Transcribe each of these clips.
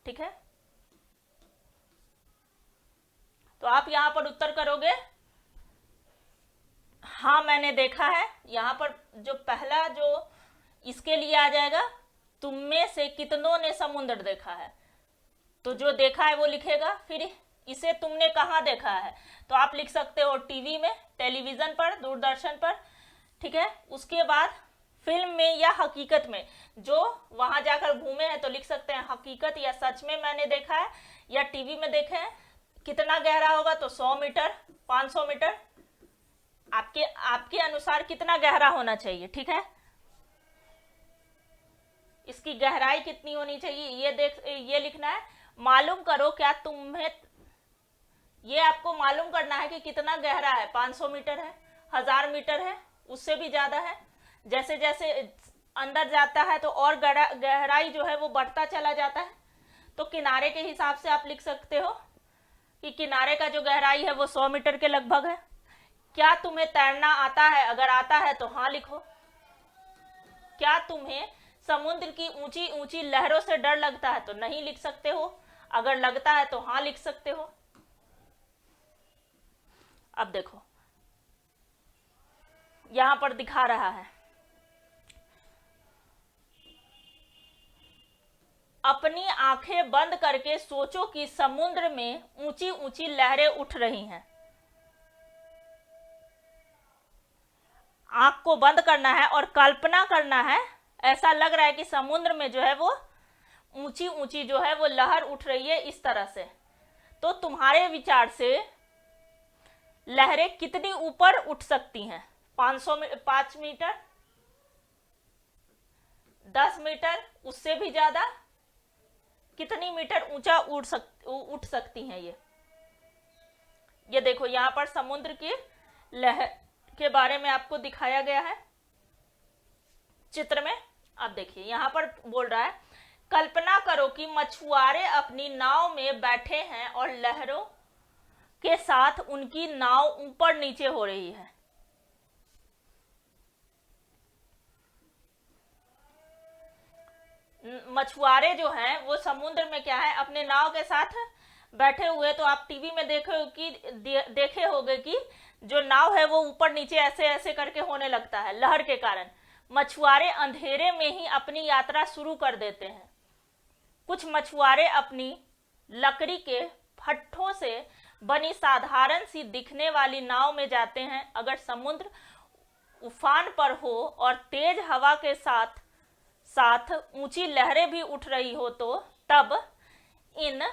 ठीक है, तो आप यहां पर उत्तर करोगे हाँ मैंने देखा है। यहां पर जो पहला जो इसके लिए आ जाएगा, तुम में से कितनों ने समुद्र देखा है, तो जो देखा है वो लिखेगा। फिर इसे तुमने कहाँ देखा है, तो आप लिख सकते हो टीवी में, टेलीविजन पर, दूरदर्शन पर, ठीक है। उसके बाद फिल्म में या हकीकत में, जो वहां जाकर घूमे हैं तो लिख सकते हैं हकीकत या सच में मैंने देखा है, या टीवी में देखे हैं। कितना गहरा होगा, तो 100 मीटर, 500 मीटर, आपके आपके अनुसार कितना गहरा होना चाहिए, ठीक है। इसकी गहराई कितनी होनी चाहिए ये लिखना है। मालूम करो क्या तुम्हें, ये आपको मालूम करना है कि कितना गहरा है, 500 मीटर है, 1000 मीटर है, उससे भी ज्यादा है। जैसे जैसे अंदर जाता है तो और गहराई जो है वो बढ़ता चला जाता है। तो किनारे के हिसाब से आप लिख सकते हो कि किनारे का जो गहराई है वो 100 मीटर के लगभग है। क्या तुम्हें तैरना आता है, अगर आता है तो हाँ लिखो। क्या तुम्हें समुद्र की ऊंची ऊंची लहरों से डर लगता है, तो नहीं लिख सकते हो। अगर लगता है तो हाँ लिख सकते हो। अब देखो यहां पर दिखा रहा है, अपनी आंखें बंद करके सोचो कि समुद्र में ऊंची ऊंची लहरें उठ रही हैं। आंख को बंद करना है और कल्पना करना है, ऐसा लग रहा है कि समुद्र में जो है वो ऊंची ऊंची जो है वो लहर उठ रही है इस तरह से। तो तुम्हारे विचार से लहरें कितनी ऊपर उठ सकती हैं? 5 मीटर, 10 मीटर, उससे भी ज्यादा, कितनी मीटर ऊंचा उठ सकती हैं ये देखो यहां पर समुद्र की लहर के बारे में आपको दिखाया गया है चित्र में। अब देखिए यहां पर बोल रहा है, कल्पना करो कि मछुआरे अपनी नाव में बैठे हैं और लहरों के साथ उनकी नाव ऊपर नीचे हो रही है। मछुआरे जो हैं वो समुद्र में क्या है, अपने नाव के साथ बैठे हुए। तो आप टीवी में देखे होंगे कि जो नाव है वो ऊपर नीचे ऐसे ऐसे करके होने लगता है लहर के कारण। मछुआरे अंधेरे में ही अपनी यात्रा शुरू कर देते हैं। कुछ मछुआरे अपनी लकड़ी के फट्टों से बनी साधारण सी दिखने वाली नाव में जाते हैं। अगर समुद्र उफान पर हो और तेज हवा के साथ साथ ऊंची लहरें भी उठ रही हो, तो तब इन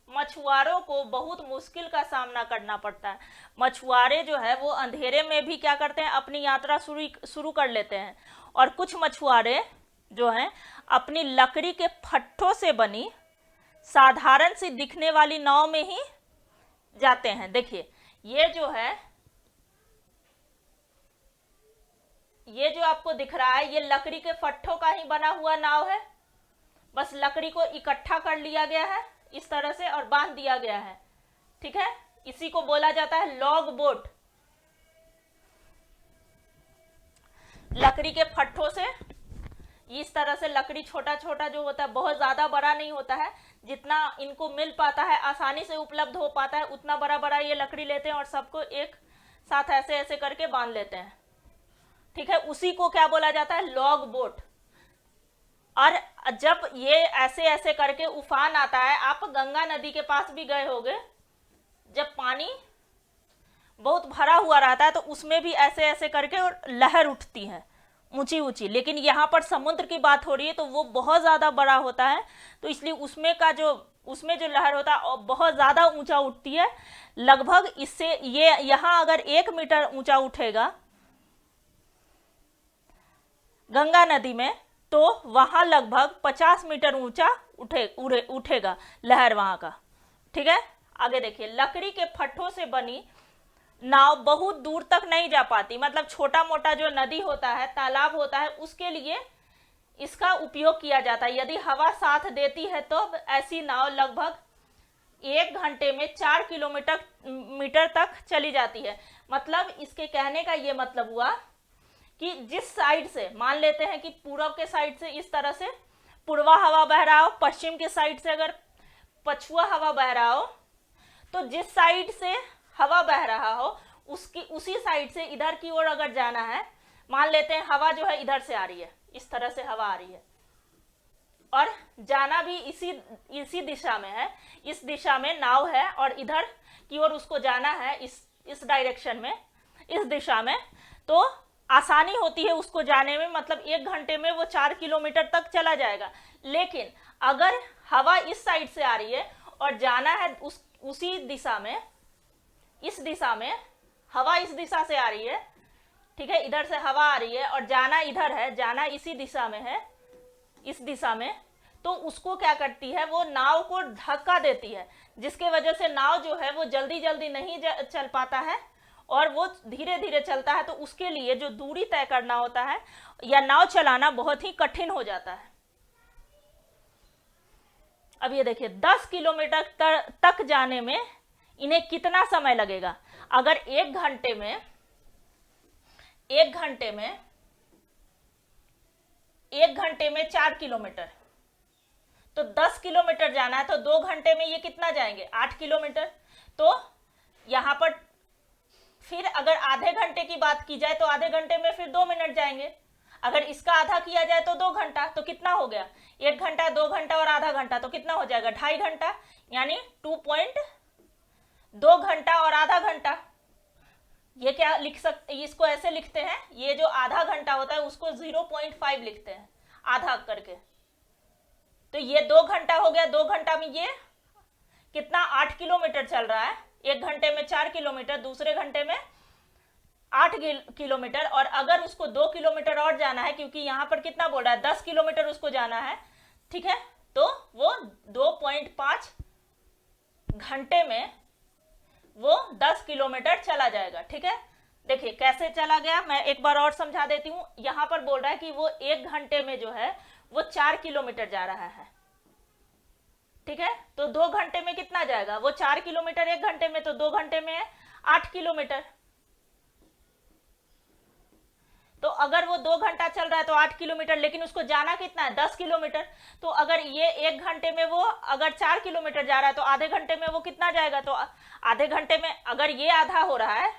मछुआरों को बहुत मुश्किल का सामना करना पड़ता है। मछुआरे जो है वो अंधेरे में भी क्या करते हैं, अपनी यात्रा शुरू कर लेते हैं। और कुछ मछुआरे जो हैं अपनी लकड़ी के फट्टों से बनी साधारण सी दिखने वाली नाव में ही जाते हैं। देखिए ये जो है, ये जो आपको दिख रहा है ये लकड़ी के फट्टों का ही बना हुआ नाव है। बस लकड़ी को इकट्ठा कर लिया गया है इस तरह से और बांध दिया गया है, ठीक है। इसी को बोला जाता है लॉग बोट। लकड़ी के फट्टों से इस तरह से, लकड़ी छोटा छोटा जो होता है, बहुत ज्यादा बड़ा नहीं होता है, जितना इनको मिल पाता है, आसानी से उपलब्ध हो पाता है, उतना बड़ा बड़ा ये लकड़ी लेते हैं और सबको एक साथ ऐसे ऐसे करके बांध लेते हैं, ठीक है। उसी को क्या बोला जाता है, लॉग बोट। और जब ये ऐसे ऐसे करके उफान आता है, आप गंगा नदी के पास भी गए होंगे, जब पानी बहुत भरा हुआ रहता है तो उसमें भी ऐसे ऐसे करके और लहर उठती है ऊंची ऊंची। लेकिन यहाँ पर समुद्र की बात हो रही है तो वो बहुत ज्यादा बड़ा होता है, तो इसलिए उसमें जो लहर होता है बहुत ज्यादा ऊंचा उठती है। लगभग इससे ये यहाँ अगर 1 मीटर ऊंचा उठेगा गंगा नदी में, तो वहां लगभग 50 मीटर ऊंचा उठेगा लहर वहां का, ठीक है। आगे देखिए, लकड़ी के फट्टों से बनी नाव बहुत दूर तक नहीं जा पाती। मतलब छोटा मोटा जो नदी होता है, तालाब होता है, उसके लिए इसका उपयोग किया जाता है। यदि हवा साथ देती है तो ऐसी नाव लगभग 1 घंटे में 4 किलोमीटर तक चली जाती है। मतलब इसके कहने का ये मतलब हुआ कि जिस साइड से, मान लेते हैं कि पूरब के साइड से इस तरह से पूर्वा हवा बह रहा हो, पश्चिम के साइड से अगर पछुआ हवा बह रहा हो तो जिस साइड से हवा बह रहा हो उसकी उसी साइड से इधर की ओर अगर जाना है, मान लेते हैं हवा जो है इधर से आ रही है, इस तरह से हवा आ रही है और जाना भी इसी दिशा में है, इस दिशा में नाव है और इधर की ओर उसको जाना है इस डायरेक्शन में, इस दिशा में, तो आसानी होती है उसको जाने में, मतलब 1 घंटे में वो 4 किलोमीटर तक चला जाएगा। लेकिन अगर हवा इस साइड से आ रही है और जाना है उसी दिशा में, इस दिशा में हवा इस दिशा से आ रही है, ठीक है, इधर से हवा आ रही है और जाना इधर है, जाना इसी दिशा में है, इस दिशा में, तो उसको क्या करती है, वो नाव को धक्का देती है, जिसके वजह से नाव जो है वो जल्दी जल्दी नहीं चल पाता है और वो धीरे धीरे चलता है। तो उसके लिए जो दूरी तय करना होता है या नाव चलाना बहुत ही कठिन हो जाता है। अब ये देखिए 10 किलोमीटर तक जाने में इन्हें कितना समय लगेगा। अगर 1 घंटे में 4 किलोमीटर, तो 10 किलोमीटर जाना है तो 2 घंटे में ये कितना जाएंगे, 8 किलोमीटर। तो यहां पर फिर अगर आधे घंटे की बात की जाए तो आधे घंटे में फिर 2 मिनट जाएंगे। अगर इसका आधा किया जाए तो 2 घंटा, तो कितना हो गया, 1 घंटा, 2 घंटा और आधा घंटा, तो कितना हो जाएगा, 2.5 घंटा, यानी 2.2 घंटा और आधा घंटा। ये क्या लिख सकते, इसको ऐसे लिखते हैं, ये जो आधा घंटा होता है उसको 0.5 लिखते हैं आधा करके। तो ये 2 घंटा हो गया, 2 घंटा में ये कितना, 8 किलोमीटर चल रहा है, 1 घंटे में 4 किलोमीटर, दूसरे घंटे में 8 किलोमीटर। और अगर उसको 2 किलोमीटर और जाना है, क्योंकि यहां पर कितना बोल रहा है, 10 किलोमीटर उसको जाना है, ठीक है, तो वो 2.5 घंटे में वो 10 किलोमीटर चला जाएगा। ठीक है, देखिए कैसे चला गया, मैं एक बार और समझा देती हूं। यहां पर बोल रहा है कि वो 1 घंटे में जो है वो 4 किलोमीटर जा रहा है, ठीक है, तो 2 घंटे में कितना जाएगा, वो 4 किलोमीटर 1 घंटे में, तो 2 घंटे में 8 किलोमीटर। तो अगर वो 2 घंटा चल रहा है तो 8 किलोमीटर, लेकिन उसको जाना कितना है, 10 किलोमीटर। तो अगर ये 1 घंटे में वो अगर 4 किलोमीटर जा रहा है तो आधे घंटे में वो कितना जाएगा, तो आधे घंटे में अगर ये आधा हो रहा है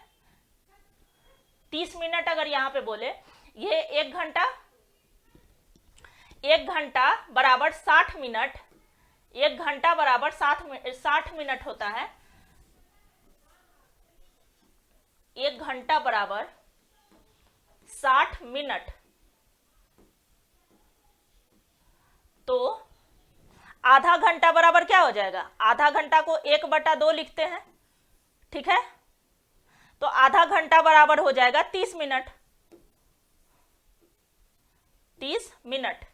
30 मिनट, अगर यहां पे बोले ये 1 घंटा बराबर 60 मिनट, 1 घंटा बराबर 60 मिनट होता है, 1 घंटा बराबर 60 मिनट। तो आधा घंटा बराबर क्या हो जाएगा, आधा घंटा को 1/2 लिखते हैं, ठीक है, तो आधा घंटा बराबर हो जाएगा 30 मिनट, 30 मिनट,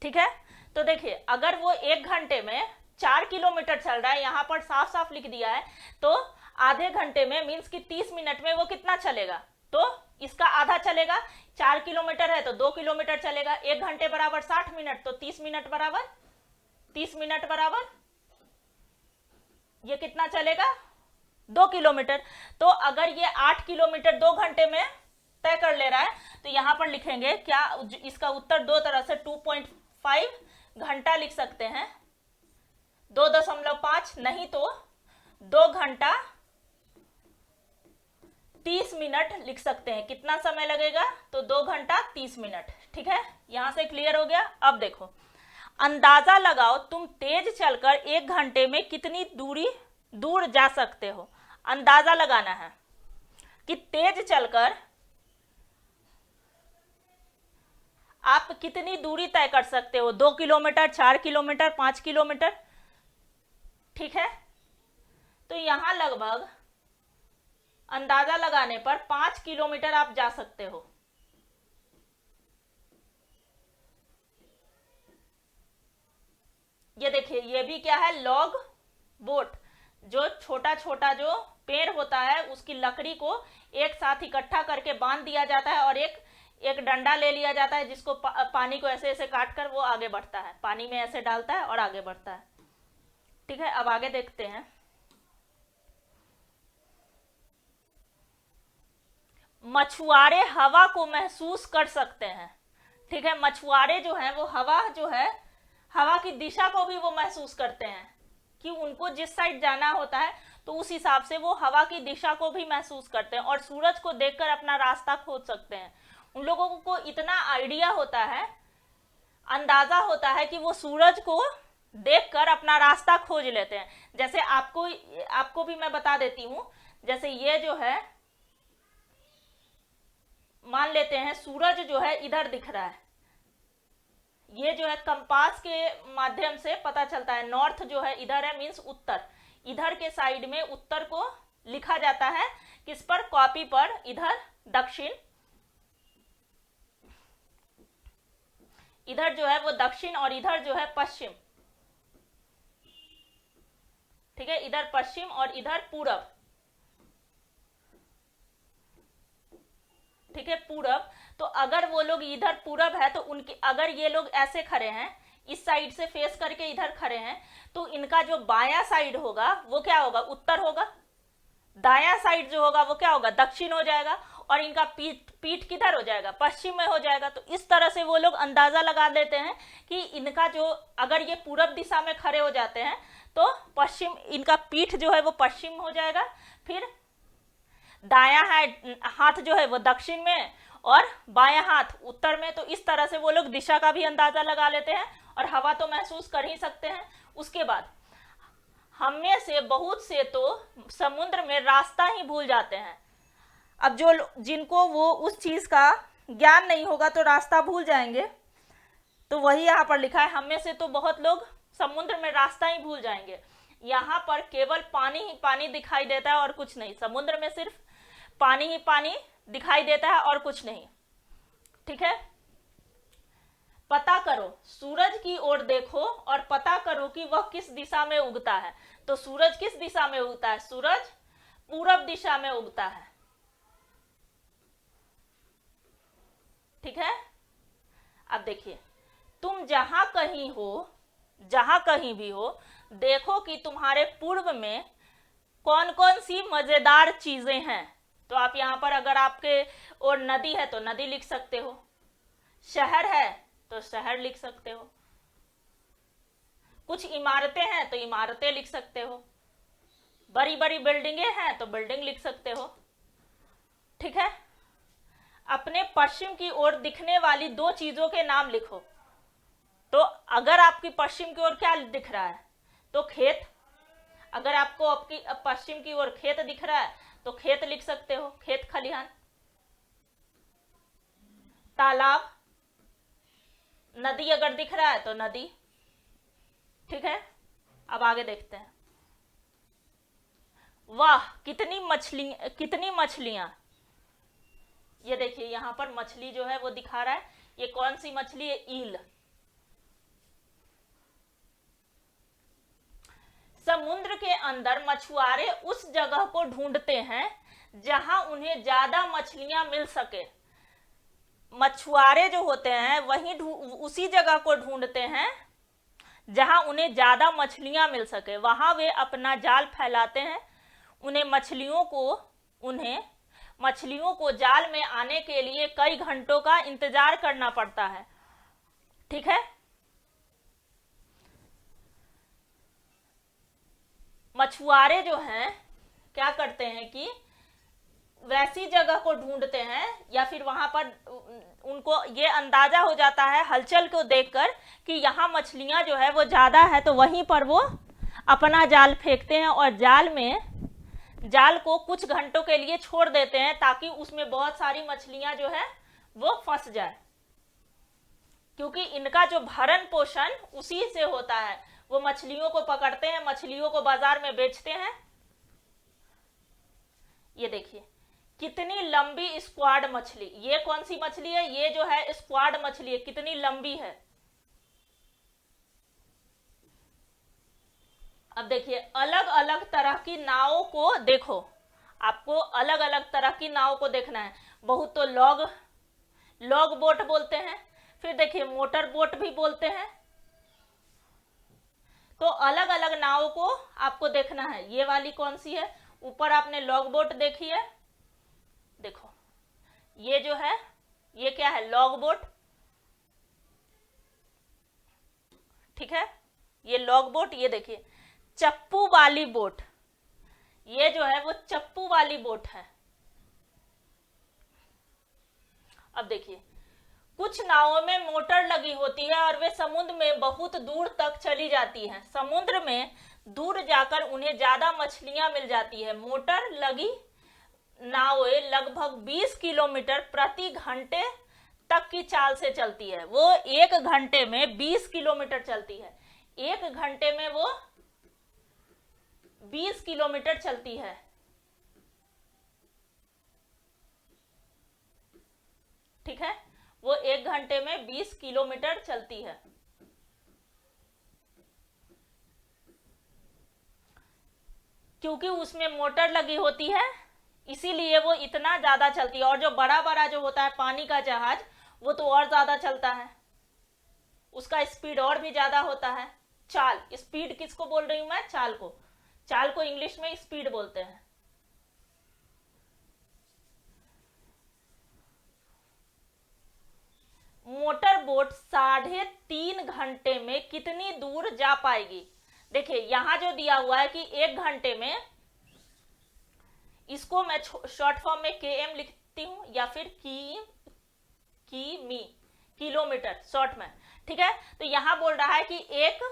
ठीक है। तो देखिए अगर वो 1 घंटे में 4 किलोमीटर चल रहा है, यहां पर साफ साफ लिख दिया है, तो आधे घंटे में मीन्स कि 30 मिनट में वो कितना चलेगा, तो इसका आधा चलेगा, 4 किलोमीटर है तो 2 किलोमीटर चलेगा, 1 घंटे बराबर 60 मिनट, तो 30 मिनट बराबर 30 मिनट बराबर ये कितना चलेगा, 2 किलोमीटर। तो अगर ये 8 किलोमीटर 2 घंटे में तय कर ले रहा है तो यहां पर लिखेंगे क्या, इसका उत्तर दो तरह से 2.5 घंटा लिख सकते हैं, 2.5 नहीं तो 2 घंटा 30 मिनट लिख सकते हैं। कितना समय लगेगा, तो 2 घंटा 30 मिनट, ठीक है, यहां से क्लियर हो गया। अब देखो अंदाजा लगाओ तुम तेज चलकर 1 घंटे में कितनी दूर जा सकते हो। अंदाजा लगाना है कि तेज चलकर आप कितनी दूरी तय कर सकते हो, 2 किलोमीटर, 4 किलोमीटर, 5 किलोमीटर, ठीक है। तो यहां लगभग अंदाजा लगाने पर 5 किलोमीटर आप जा सकते हो। ये देखिए ये भी क्या है, लॉग बोट, जो छोटा छोटा जो पेड़ होता है उसकी लकड़ी को एक साथ इकट्ठा करके बांध दिया जाता है और एक डंडा ले लिया जाता है, जिसको पानी को ऐसे ऐसे काट कर वो आगे बढ़ता है, पानी में ऐसे डालता है और आगे बढ़ता है, ठीक है। अब आगे देखते हैं, मछुआरे हवा को महसूस कर सकते हैं, ठीक है, मछुआरे जो हैं वो हवा जो है, हवा की दिशा को भी वो महसूस करते हैं कि उनको जिस साइड जाना होता है, तो उस हिसाब से वो हवा की दिशा को भी महसूस करते हैं और सूरज को देखकर अपना रास्ता खोज सकते हैं। उन लोगों को इतना आइडिया होता है, अंदाजा होता है कि वो सूरज को देखकर अपना रास्ता खोज लेते हैं। जैसे आपको भी मैं बता देती हूं, जैसे ये जो है, मान लेते हैं सूरज जो है इधर दिख रहा है, ये जो है कंपास के माध्यम से पता चलता है, नॉर्थ जो है इधर है, मीन्स उत्तर, इधर के साइड में उत्तर को लिखा जाता है किस पर, कॉपी पर, इधर दक्षिण, इधर जो है वो दक्षिण और इधर जो है पश्चिम, ठीक है, इधर पश्चिम और इधर पूरब, ठीक है, पूरब। तो अगर वो लोग इधर पूरब है तो उनके, अगर ये लोग ऐसे खड़े हैं, इस साइड से फेस करके इधर खड़े हैं, तो इनका जो बायां साइड होगा वो क्या होगा, उत्तर होगा, दायां साइड जो होगा वो क्या होगा, दक्षिण हो जाएगा, और इनका पीठ किधर हो जाएगा, पश्चिम में हो जाएगा। तो इस तरह से वो लोग अंदाजा लगा देते हैं कि इनका जो, अगर ये पूरब दिशा में खड़े हो जाते हैं तो पश्चिम, इनका पीठ जो है वो पश्चिम हो जाएगा, फिर दायां हाथ जो है वो दक्षिण में और बायां हाथ उत्तर में। तो इस तरह से वो लोग दिशा का भी अंदाजा लगा लेते हैं और हवा तो महसूस कर ही सकते हैं। उसके बाद हम में से बहुत से तो समुद्र में रास्ता ही भूल जाते हैं। अब जिनको वो उस चीज का ज्ञान नहीं होगा तो रास्ता भूल जाएंगे, तो वही यहाँ पर लिखा है, हम में से तो बहुत लोग समुद्र में रास्ता ही भूल जाएंगे। यहाँ पर केवल पानी ही पानी दिखाई देता है और कुछ नहीं, समुद्र में सिर्फ पानी ही पानी दिखाई देता है और कुछ नहीं, ठीक है। पता करो, सूरज की ओर देखो और पता करो कि वह किस दिशा में उगता है। तो सूरज किस दिशा में उगता है, सूरज पूरब दिशा में उगता है, ठीक है। अब देखिए, तुम जहां कहीं भी हो, देखो कि तुम्हारे पूर्व में कौन कौन सी मजेदार चीजें हैं। तो आप यहां पर, अगर आपके और नदी है तो नदी लिख सकते हो, शहर है तो शहर लिख सकते हो, कुछ इमारतें हैं तो इमारतें लिख सकते हो, बड़ी बड़ी बिल्डिंगें हैं तो बिल्डिंग लिख सकते हो, ठीक है। अपने पश्चिम की ओर दिखने वाली दो चीजों के नाम लिखो। तो अगर आपकी पश्चिम की ओर क्या दिख रहा है, तो खेत, अगर आपको आपकी पश्चिम की ओर खेत दिख रहा है तो खेत लिख सकते हो, खेत खलिहान। तालाब, नदी अगर दिख रहा है तो नदी, ठीक है। अब आगे देखते हैं। वाह कितनी मछलियां, ये देखिए यहां पर मछली जो है वो दिखा रहा है, ये कौन सी मछली है, ईल। समुद्र के अंदर मछुआरे उस जगह को ढूंढते हैं जहां उन्हें ज्यादा मछलियां मिल सके। मछुआरे जो होते हैं वही उसी जगह को ढूंढते हैं जहां उन्हें ज्यादा मछलियां मिल सके, वहां वे अपना जाल फैलाते हैं। उन्हें मछलियों को जाल में आने के लिए कई घंटों का इंतजार करना पड़ता है, ठीक है। मछुआरे जो हैं क्या करते हैं कि वैसी जगह को ढूंढते हैं, या फिर वहां पर उनको ये अंदाजा हो जाता है हलचल को देखकर कि यहाँ मछलियां जो है वो ज्यादा है, तो वहीं पर वो अपना जाल फेंकते हैं और जाल को कुछ घंटों के लिए छोड़ देते हैं ताकि उसमें बहुत सारी मछलियां जो है वो फंस जाए, क्योंकि इनका जो भरण पोषण उसी से होता है। वो मछलियों को पकड़ते हैं, मछलियों को बाजार में बेचते हैं। ये देखिए कितनी लंबी स्क्वाड मछली, ये कौन सी मछली है, ये जो है स्क्वाड मछली है, कितनी लंबी है। अब देखिए अलग अलग तरह की नावों को देखो, आपको अलग अलग तरह की नाव को देखना है। बहुत तो लॉग बोट बोलते हैं, फिर देखिए मोटर बोट भी बोलते हैं। तो अलग अलग नाव को आपको देखना है। ये वाली कौन सी है, ऊपर आपने लॉग बोट देखी है, देखो ये जो है ये क्या है, लॉग बोट, ठीक है, ये लॉग बोट, ये देखिए चप्पू वाली बोट, ये जो है वो चप्पू वाली बोट है। अब देखिए कुछ नावों में मोटर लगी होती है और वे समुद्र में बहुत दूर तक चली जाती हैं। समुद्र में दूर जाकर उन्हें ज्यादा मछलियां मिल जाती है। मोटर लगी नावें लगभग 20 किलोमीटर प्रति घंटे तक की चाल से चलती है। वो एक घंटे में 20 किलोमीटर चलती है, एक घंटे में वो 20 किलोमीटर चलती है। ठीक है, वो एक घंटे में 20 किलोमीटर चलती है। क्योंकि उसमें मोटर लगी होती है इसीलिए वो इतना ज्यादा चलती है। और जो बड़ा बड़ा जो होता है पानी का जहाज, वो तो और ज्यादा चलता है, उसका स्पीड और भी ज्यादा होता है। चाल, स्पीड किसको बोल रही हूं मैं? चाल को। चाल को इंग्लिश में स्पीड बोलते हैं। मोटर बोट 3.5 घंटे में कितनी दूर जा पाएगी? देखिए यहां जो दिया हुआ है कि एक घंटे में, इसको मैं शॉर्ट फॉर्म में km लिखती हूं या फिर किमी, किलोमीटर शॉर्ट में। ठीक है, तो यहां बोल रहा है कि एक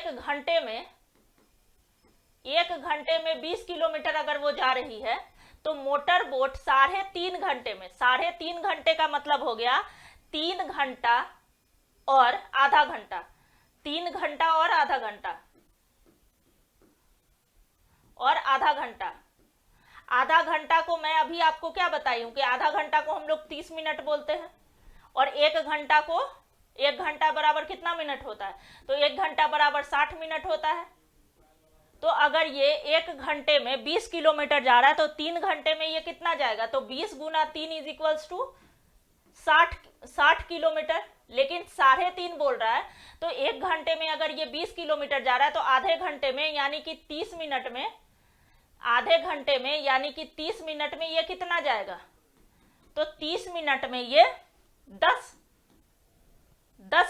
घंटे में 20 किलोमीटर अगर वो जा रही है तो मोटर बोट 3.5 घंटे में, 3.5 घंटे का मतलब हो गया 3 घंटा और आधा घंटा, 3 घंटा और आधा घंटा और आधा घंटा। आधा घंटा को मैं अभी आपको क्या बताई हूं कि आधा घंटा को हम लोग 30 मिनट बोलते हैं, और एक घंटा को, एक घंटा बराबर कितना मिनट होता है? तो एक घंटा बराबर 60 मिनट होता है। तो अगर ये एक घंटे में 20 किलोमीटर जा रहा है तो 3 घंटे में ये कितना जाएगा? तो 20 गुना 3 इज इक्वल्स टू 60 किलोमीटर। लेकिन 3.5 बोल रहा है, तो एक घंटे में अगर ये 20 किलोमीटर जा रहा है तो आधे घंटे में यानी कि 30 मिनट में, आधे घंटे में यानी कि 30 मिनट में ये कितना जाएगा? तो 30 मिनट में ये 10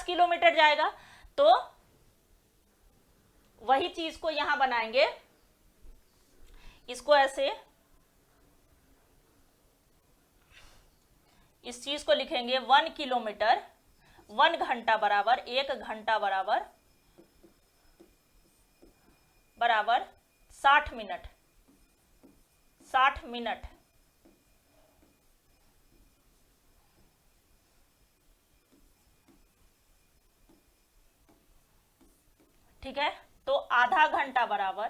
किलोमीटर जाएगा। तो वही चीज को यहां बनाएंगे, इसको ऐसे, इस चीज को लिखेंगे 1 किलोमीटर 1 घंटा बराबर 1 घंटा बराबर 60 मिनट, 60 मिनट। ठीक है, तो आधा घंटा बराबर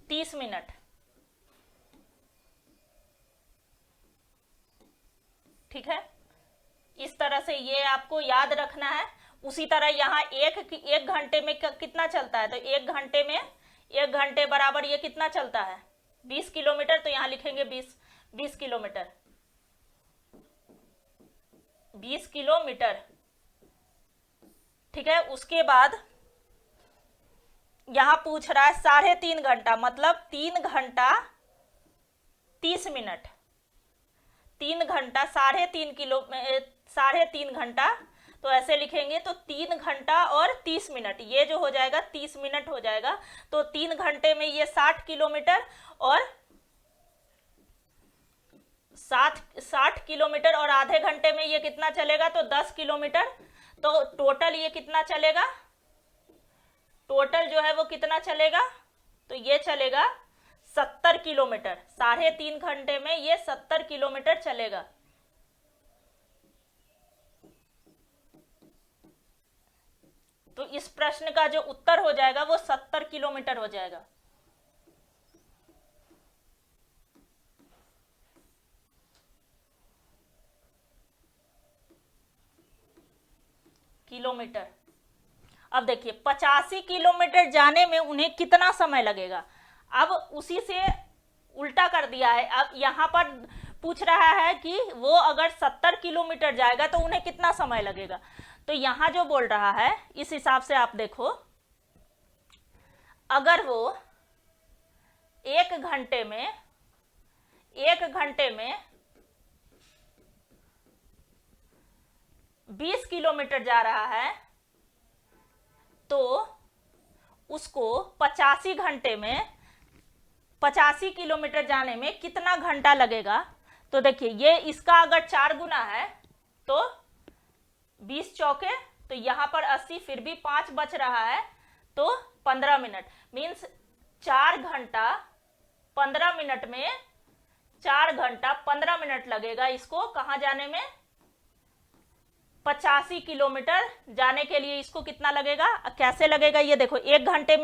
30 मिनट। ठीक है, इस तरह से ये आपको याद रखना है। उसी तरह यहाँ एक घंटे में कितना चलता है? तो एक घंटे में, एक घंटे बराबर ये कितना चलता है? 20 किलोमीटर। तो यहाँ लिखेंगे 20 किलोमीटर, 20 किलोमीटर। ठीक है, उसके बाद यहां पूछ रहा है 3.5 घंटा, मतलब 3 घंटा 30 मिनट, 3 घंटा 3.5 घंटा। तो ऐसे लिखेंगे तो 3 घंटा और 30 मिनट, ये जो हो जाएगा 30 मिनट हो जाएगा। तो 3 घंटे में ये 60 किलोमीटर और 60 किलोमीटर, और आधे घंटे में ये कितना चलेगा? तो 10 किलोमीटर। तो टोटल ये कितना चलेगा? टोटल जो है वो कितना चलेगा? तो ये चलेगा 70 किलोमीटर। 3.5 घंटे में ये 70 किलोमीटर चलेगा। तो इस प्रश्न का जो उत्तर हो जाएगा वो 70 किलोमीटर हो जाएगा। किलोमीटर। अब देखिए 85 किलोमीटर जाने में उन्हें कितना समय लगेगा? अब उसी से उल्टा कर दिया है। अब यहां पर पूछ रहा है कि वो अगर 70 किलोमीटर जाएगा तो उन्हें कितना समय लगेगा। तो यहां जो बोल रहा है इस हिसाब से आप देखो, अगर वो एक घंटे में 20 किलोमीटर जा रहा है तो उसको 85 किलोमीटर जाने में कितना घंटा लगेगा। तो देखिए ये इसका अगर 4 गुना है तो 20 चौके, तो यहां पर 80, फिर भी 5 बच रहा है तो 15 मिनट, मीन्स 4 घंटा 15 मिनट में 4 घंटा 15 मिनट लगेगा इसको कहां जाने में, 85 किलोमीटर जाने के लिए इसको कितना लगेगा, कैसे लगेगा ये देखो। एक घंटे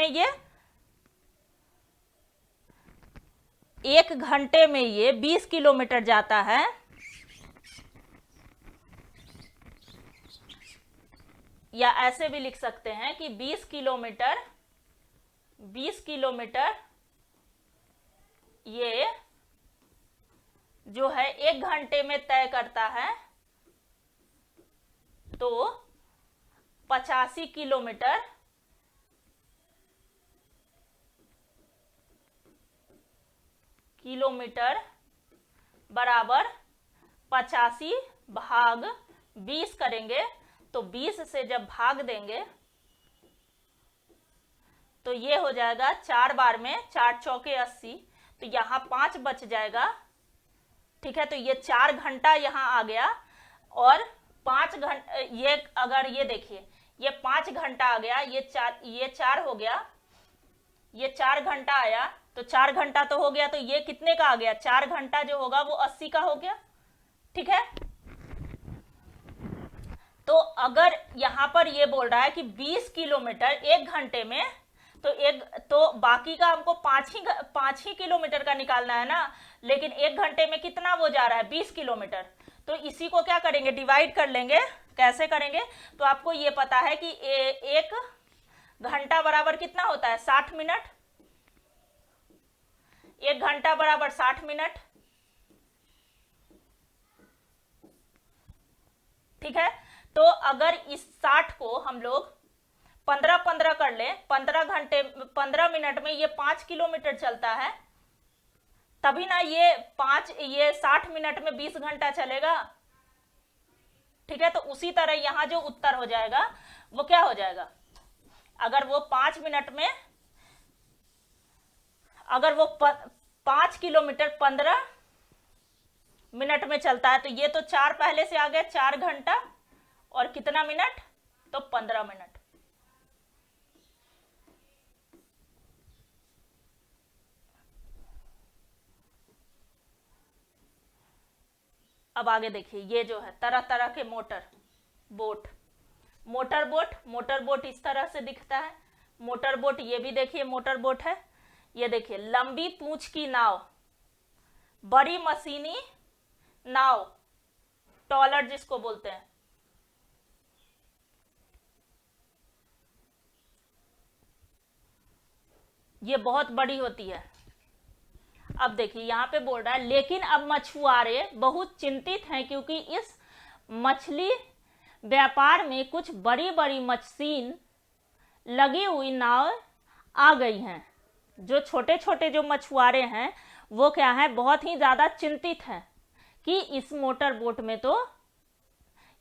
में ये 20 किलोमीटर जाता है, या ऐसे भी लिख सकते हैं कि 20 किलोमीटर ये जो है 1 घंटे में तय करता है, तो 85 किलोमीटर बराबर 85 भाग 20 करेंगे, तो 20 से जब भाग देंगे तो ये हो जाएगा 4 बार में 4 चौके 80, तो यहां 5 बच जाएगा। ठीक है, तो ये 4 घंटा यहां आ गया, और 5 घंटा ये अगर ये देखिए ये 5 घंटा आ गया, ये 4 हो गया, ये 4 घंटा आया, तो 4 घंटा तो हो गया, तो ये कितने का आ गया, 4 घंटा जो होगा वो 80 का हो गया। ठीक है, तो अगर यहां पर ये बोल रहा है कि 20 किलोमीटर 1 घंटे में, तो बाकी का हमको 5 ही किलोमीटर का निकालना है ना, लेकिन 1 घंटे में कितना वो जा रहा है, 20 किलोमीटर, तो इसी को क्या करेंगे, डिवाइड कर लेंगे। कैसे करेंगे, तो आपको ये पता है कि 1 घंटा बराबर कितना होता है, 60 मिनट, 1 घंटा बराबर 60 मिनट। ठीक है, तो अगर इस 60 को हम लोग 15 कर ले, 15 मिनट में ये 5 किलोमीटर चलता है, तभी ना ये 60 मिनट में 20 घंटा चलेगा। ठीक है, तो उसी तरह यहां जो उत्तर हो जाएगा वो क्या हो जाएगा, अगर वो 5 मिनट में, अगर वो 5 किलोमीटर 15 मिनट में चलता है, तो ये तो 4 पहले से आ गया, 4 घंटा और कितना मिनट, तो 15 मिनट। अब आगे देखिए, ये जो है तरह तरह के मोटर बोट इस तरह से दिखता है। मोटर बोट, ये भी देखिए मोटर बोट है। ये देखिए लंबी पूंछ की नाव, बड़ी मशीनी नाव, टॉलर जिसको बोलते हैं। ये बहुत बड़ी होती है। अब देखिए यहां पे बोल रहा है, लेकिन अब मछुआरे बहुत चिंतित हैं क्योंकि इस मछली व्यापार में कुछ बड़ी बड़ी मशीन लगी हुई नाव आ गई हैं। जो छोटे छोटे जो मछुआरे हैं वो क्या है, बहुत ही ज्यादा चिंतित हैं कि इस मोटर बोट में, तो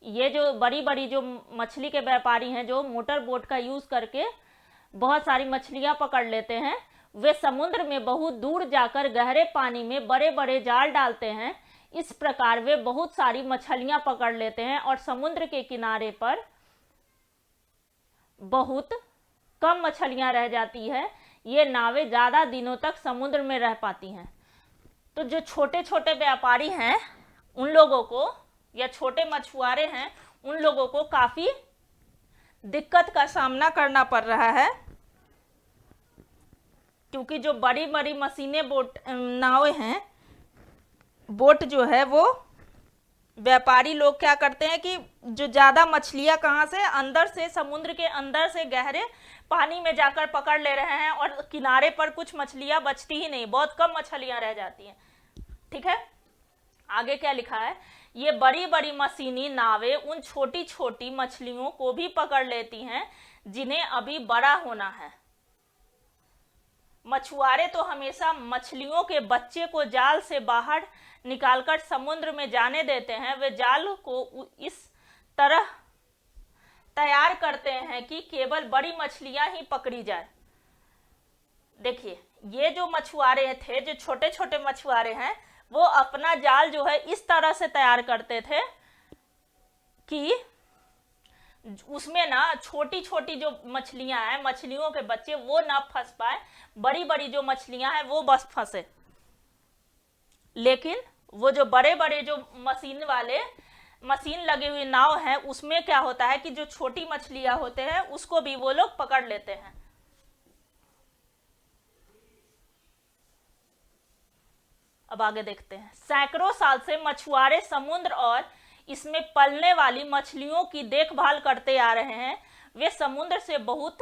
ये जो बड़ी बड़ी जो मछली के व्यापारी हैं जो मोटर बोट का यूज करके बहुत सारी मछलियां पकड़ लेते हैं, वे समुद्र में बहुत दूर जाकर गहरे पानी में बड़े बड़े जाल डालते हैं। इस प्रकार वे बहुत सारी मछलियां पकड़ लेते हैं और समुद्र के किनारे पर बहुत कम मछलियां रह जाती है। ये नावें ज्यादा दिनों तक समुद्र में रह पाती हैं। तो जो छोटे छोटे व्यापारी हैं उन लोगों को, या छोटे मछुआरे हैं उन लोगों को काफी दिक्कत का सामना करना पड़ रहा है, क्योंकि जो बड़ी बड़ी मशीनें नावें हैं, बोट जो है वो व्यापारी लोग क्या करते हैं कि जो ज्यादा मछलियां कहां से, अंदर से, समुद्र के अंदर से गहरे पानी में जाकर पकड़ ले रहे हैं, और किनारे पर कुछ मछलियां बचती ही नहीं, बहुत कम मछलियां रह जाती हैं। ठीक है, आगे क्या लिखा है, ये बड़ी बड़ी मशीनी नावें उन छोटी छोटी मछलियों को भी पकड़ लेती हैं जिन्हें अभी बड़ा होना है। मछुआरे तो हमेशा मछलियों के बच्चे को जाल से बाहर निकालकर समुद्र में जाने देते हैं। वे जाल को इस तरह तैयार करते हैं कि केवल बड़ी मछलियां ही पकड़ी जाए। देखिए, ये जो मछुआरे थे, जो छोटे छोटे मछुआरे हैं, वो अपना जाल जो है इस तरह से तैयार करते थे कि उसमें ना छोटी छोटी जो मछलियां हैं, मछलियों के बच्चे, वो ना फंस पाए, बड़ी बड़ी जो मछलियां हैं वो बस फंसे। लेकिन वो जो बड़े बड़े जो मशीन लगी हुई नाव है, उसमें क्या होता है कि जो छोटी मछलियां होते हैं उसको भी वो लोग पकड़ लेते हैं। अब आगे देखते हैं। सैकड़ों साल से मछुआरे समुद्र और इसमें पलने वाली मछलियों की देखभाल करते आ रहे हैं। वे समुद्र से बहुत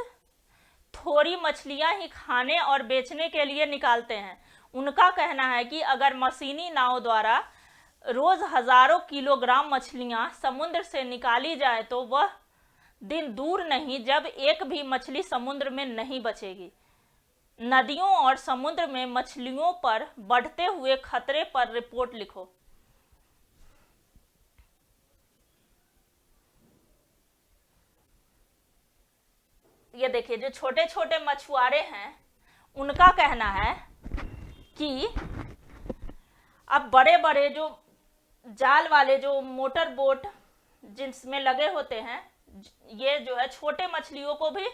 थोड़ी मछलियां ही खाने और बेचने के लिए निकालते हैं। उनका कहना है कि अगर मशीनी नाव द्वारा रोज हजारों किलोग्राम मछलियां समुद्र से निकाली जाए तो वह दिन दूर नहीं जब एक भी मछली समुद्र में नहीं बचेगी। नदियों और समुद्र में मछलियों पर बढ़ते हुए खतरे पर रिपोर्ट लिखो। ये देखिए, जो छोटे छोटे मछुआरे हैं उनका कहना है कि अब बड़े बड़े जो जाल वाले जो मोटर बोट जिसमें लगे होते हैं, ये जो है छोटे मछलियों को भी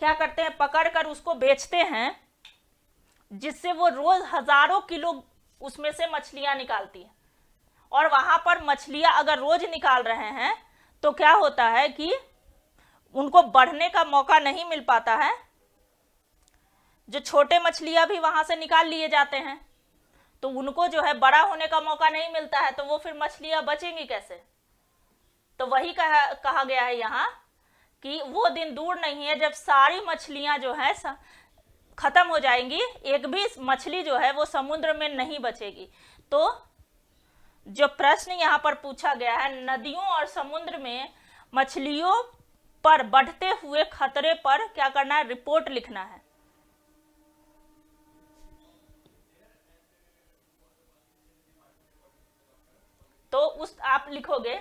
क्या करते हैं, पकड़ कर उसको बेचते हैं, जिससे वो रोज हजारों किलो उसमें से मछलियां निकालती हैं। और वहां पर मछलियां अगर रोज निकाल रहे हैं तो क्या होता है कि उनको बढ़ने का मौका नहीं मिल पाता है। जो छोटे मछलियां भी वहां से निकाल लिए जाते हैं तो उनको जो है बड़ा होने का मौका नहीं मिलता है, तो वो फिर मछलियां बचेंगी कैसे। तो वही कहा गया है यहाँ कि वो दिन दूर नहीं है जब सारी मछलियां जो है खत्म हो जाएंगी, एक भी मछली जो है वो समुद्र में नहीं बचेगी। तो जो प्रश्न यहाँ पर पूछा गया है, नदियों और समुद्र में मछलियों पर बढ़ते हुए खतरे पर क्या करना है, रिपोर्ट लिखना है। तो उस आप लिखोगे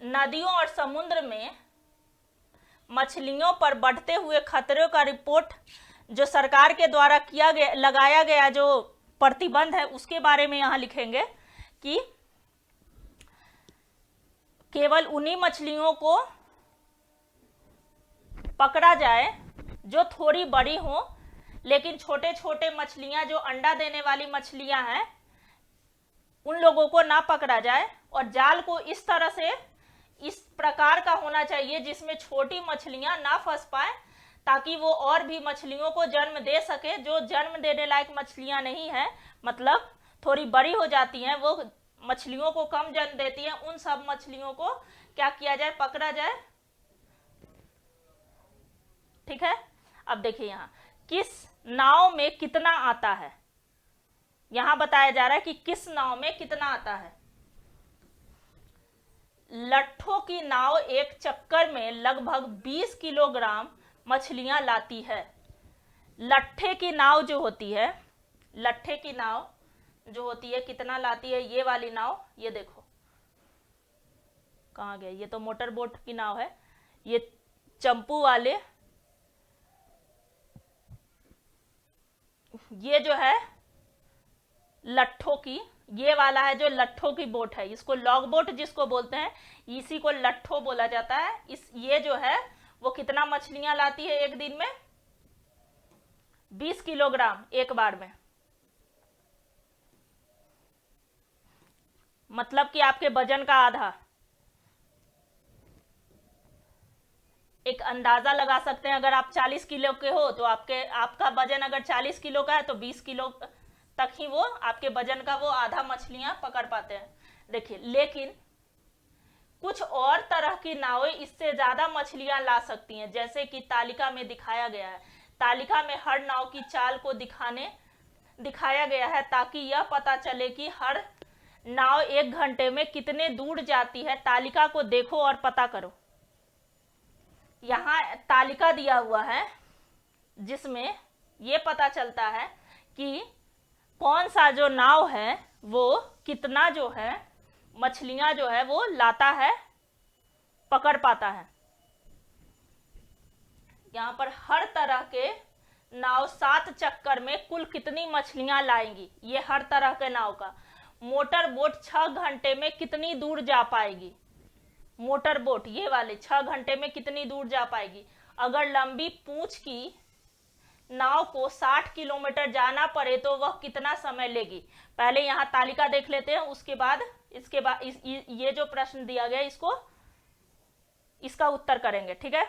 नदियों और समुद्र में मछलियों पर बढ़ते हुए खतरों का रिपोर्ट, जो सरकार के द्वारा लगाया गया जो प्रतिबंध है उसके बारे में यहां लिखेंगे कि केवल उन्हीं मछलियों को पकड़ा जाए जो थोड़ी बड़ी हो, लेकिन छोटे छोटे मछलियां जो अंडा देने वाली मछलियां हैं उन लोगों को ना पकड़ा जाए। और जाल को इस तरह से इस प्रकार का होना चाहिए जिसमें छोटी मछलियां ना फंस पाए, ताकि वो और भी मछलियों को जन्म दे सके। जो जन्म देने लायक मछलियां नहीं है, मतलब थोड़ी बड़ी हो जाती हैं, वो मछलियों को कम जन्म देती हैं, उन सब मछलियों को क्या किया जाए, पकड़ा जाए। ठीक है। अब देखिए यहाँ किस नाव में कितना आता है, यहां बताया जा रहा है कि किस नाव में कितना आता है। लट्ठों की नाव एक चक्कर में लगभग 20 किलोग्राम मछलियां लाती है। लट्ठे की नाव जो होती है, लट्ठे की नाव जो होती है कितना लाती है, ये वाली नाव, ये देखो कहां गया, ये तो मोटर बोट की नाव है, ये चंपू वाले, ये जो है लट्ठों की, ये वाला है जो लट्ठों की बोट है, इसको लॉग बोट जिसको बोलते हैं, इसी को लट्ठो बोला जाता है। ये जो है वो कितना मछलियां लाती है एक दिन में, 20 किलोग्राम एक बार में। मतलब कि आपके वजन का आधा। एक अंदाजा लगा सकते हैं, अगर आप 40 किलो के हो तो आपका वजन अगर 40 किलो का है तो 20 किलो तक ही वो आपके वजन का वो आधा मछलियां पकड़ पाते हैं। देखिए, लेकिन कुछ और तरह की नावें इससे ज्यादा मछलियां ला सकती हैं, जैसे कि तालिका में दिखाया गया है। तालिका में हर नाव की चाल को दिखाया गया है ताकि यह पता चले कि हर नाव 1 घंटे में कितने दूर जाती है। तालिका को देखो और पता करो। यहाँ तालिका दिया हुआ है जिसमें ये पता चलता है कि कौन सा जो नाव है वो कितना जो है मछलियां जो है वो लाता है, पकड़ पाता है। यहां पर हर तरह के नाव 7 चक्कर में कुल कितनी मछलियां लाएंगी, ये हर तरह के नाव का। मोटर बोट 6 घंटे में कितनी दूर जा पाएगी, मोटर बोट ये वाले 6 घंटे में कितनी दूर जा पाएगी। अगर लंबी पूंछ की नाव को 60 किलोमीटर जाना पड़े तो वह कितना समय लेगी। पहले यहां तालिका देख लेते हैं, उसके बाद ये जो प्रश्न दिया गया इसका उत्तर करेंगे, ठीक है।